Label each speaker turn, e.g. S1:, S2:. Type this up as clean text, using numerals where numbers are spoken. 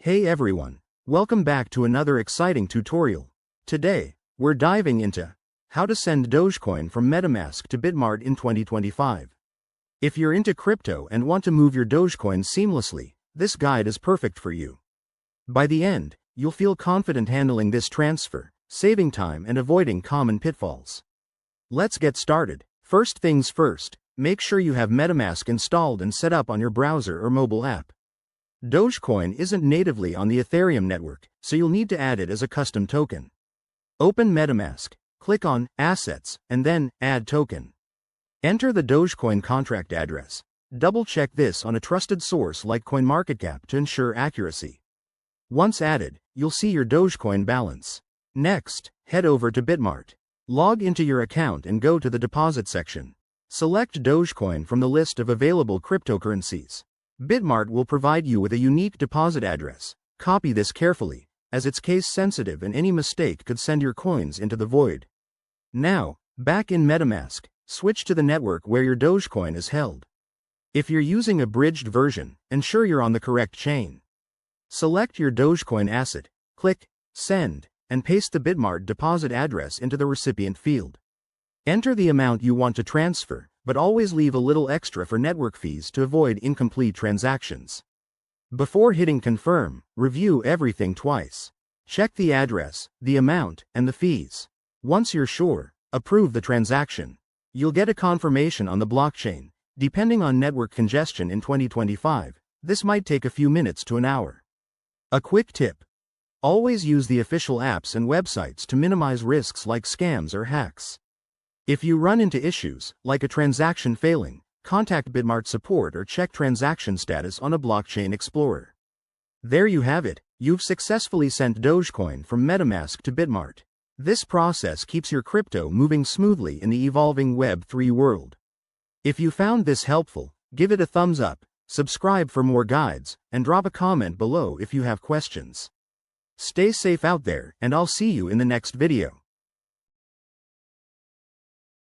S1: Hey everyone, welcome back to another exciting tutorial. Today, we're diving into how to send Dogecoin from Metamask to Bitmart in 2025. If you're into crypto and want to move your Dogecoin seamlessly, this guide is perfect for you. By the end, you'll feel confident handling this transfer, saving time and avoiding common pitfalls. Let's get started. First things first, make sure you have Metamask installed and set up on your browser or mobile app. Dogecoin isn't natively on the Ethereum network, so you'll need to add it as a custom token. Open Metamask, click on Assets, and then Add Token. Enter the Dogecoin contract address. Double-check this on a trusted source like CoinMarketCap to ensure accuracy. Once added, you'll see your Dogecoin balance. Next, head over to Bitmart. Log into your account and go to the Deposit section. Select Dogecoin from the list of available cryptocurrencies. Bitmart will provide you with a unique deposit address. Copy this carefully, as it's case sensitive and any mistake could send your coins into the void. Now, back in Metamask, switch to the network where your Dogecoin is held. If you're using a bridged version, ensure you're on the correct chain. Select your Dogecoin asset, click Send, and paste the Bitmart deposit address into the recipient field. Enter the amount you want to transfer, but always leave a little extra for network fees to avoid incomplete transactions. Before hitting confirm, review everything twice. Check the address, the amount, and the fees. Once you're sure, approve the transaction. You'll get a confirmation on the blockchain. Depending on network congestion in 2025, this might take a few minutes to an hour. A quick tip: always use the official apps and websites to minimize risks like scams or hacks. If you run into issues, like a transaction failing, contact Bitmart support or check transaction status on a blockchain explorer. There you have it, you've successfully sent Dogecoin from Metamask to Bitmart. This process keeps your crypto moving smoothly in the evolving Web3 world. If you found this helpful, give it a thumbs up, subscribe for more guides, and drop a comment below if you have questions. Stay safe out there, and I'll see you in the next video.